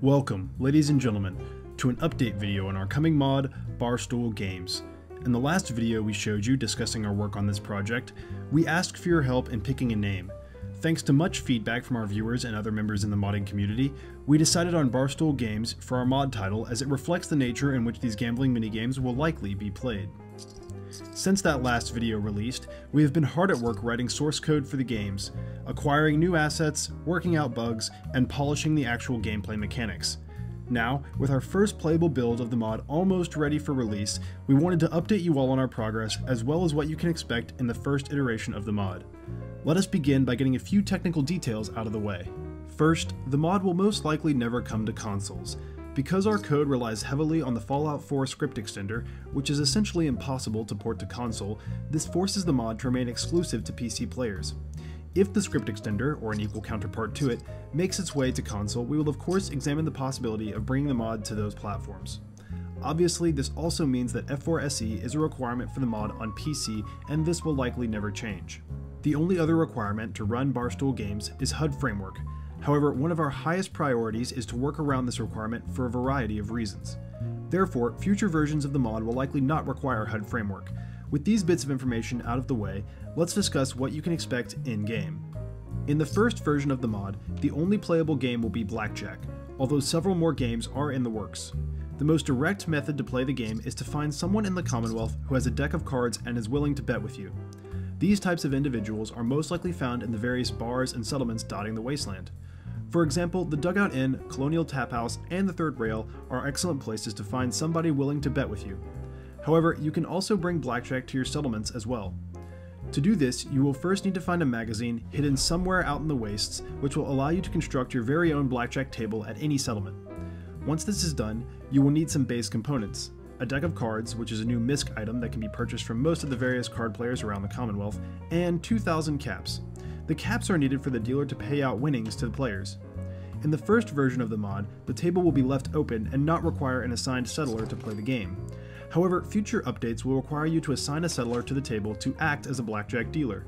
Welcome, ladies and gentlemen, to an update video on our coming mod, Barstool Games. In the last video we showed you discussing our work on this project, we asked for your help in picking a name. Thanks to much feedback from our viewers and other members in the modding community, we decided on Barstool Games for our mod title as it reflects the nature in which these gambling minigames will likely be played. Since that last video released, we have been hard at work writing source code for the games, acquiring new assets, working out bugs, and polishing the actual gameplay mechanics. Now, with our first playable build of the mod almost ready for release, we wanted to update you all on our progress as well as what you can expect in the first iteration of the mod. Let us begin by getting a few technical details out of the way. First, the mod will most likely never come to consoles. Because our code relies heavily on the Fallout 4 script extender, which is essentially impossible to port to console, this forces the mod to remain exclusive to PC players. If the script extender, or an equal counterpart to it, makes its way to console, we will of course examine the possibility of bringing the mod to those platforms. Obviously, this also means that F4SE is a requirement for the mod on PC, and this will likely never change. The only other requirement to run Barstool Games is HUD framework. However, one of our highest priorities is to work around this requirement for a variety of reasons. Therefore, future versions of the mod will likely not require HUD framework. With these bits of information out of the way, let's discuss what you can expect in-game. In the first version of the mod, the only playable game will be blackjack, although several more games are in the works. The most direct method to play the game is to find someone in the Commonwealth who has a deck of cards and is willing to bet with you. These types of individuals are most likely found in the various bars and settlements dotting the wasteland. For example, the Dugout Inn, Colonial Tap House, and the Third Rail are excellent places to find somebody willing to bet with you. However, you can also bring blackjack to your settlements as well. To do this, you will first need to find a magazine hidden somewhere out in the wastes, which will allow you to construct your very own blackjack table at any settlement. Once this is done, you will need some base components: a deck of cards, which is a new MISC item that can be purchased from most of the various card players around the Commonwealth, and 2,000 caps. The caps are needed for the dealer to pay out winnings to the players. In the first version of the mod, the table will be left open and not require an assigned settler to play the game. However, future updates will require you to assign a settler to the table to act as a blackjack dealer.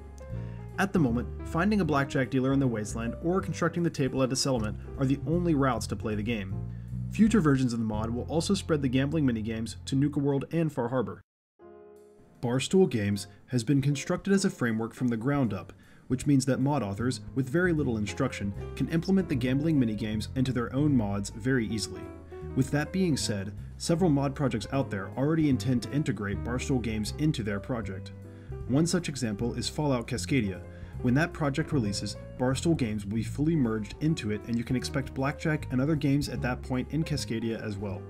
At the moment, finding a blackjack dealer in the wasteland or constructing the table at a settlement are the only routes to play the game. Future versions of the mod will also spread the gambling minigames to Nuka World and Far Harbor. Barstool Games has been constructed as a framework from the ground up, which means that mod authors, with very little instruction, can implement the gambling minigames into their own mods very easily. With that being said, several mod projects out there already intend to integrate Barstool Games into their project. One such example is Fallout Cascadia. When that project releases, Barstool Games will be fully merged into it, and you can expect blackjack and other games at that point in Cascadia as well.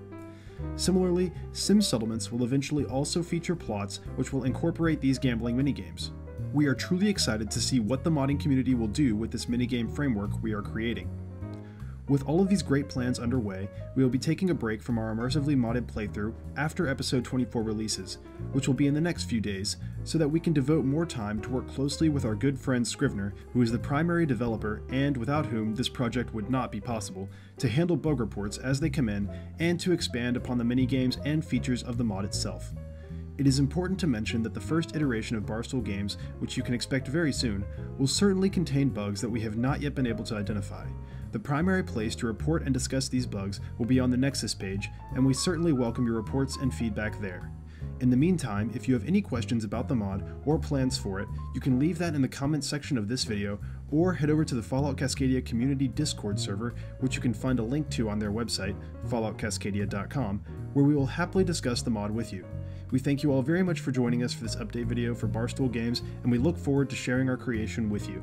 Similarly, Sim settlements will eventually also feature plots which will incorporate these gambling minigames. We are truly excited to see what the modding community will do with this minigame framework we are creating. With all of these great plans underway, we will be taking a break from our immersively modded playthrough after episode 24 releases, which will be in the next few days, so that we can devote more time to work closely with our good friend Scrivener, who is the primary developer and without whom this project would not be possible, to handle bug reports as they come in and to expand upon the minigames and features of the mod itself. It is important to mention that the first iteration of Barstool Games, which you can expect very soon, will certainly contain bugs that we have not yet been able to identify. The primary place to report and discuss these bugs will be on the Nexus page, and we certainly welcome your reports and feedback there. In the meantime, if you have any questions about the mod or plans for it, you can leave that in the comments section of this video, or head over to the Fallout Cascadia community Discord server, which you can find a link to on their website, falloutcascadia.com, where we will happily discuss the mod with you. We thank you all very much for joining us for this update video for Barstool Games, and we look forward to sharing our creation with you.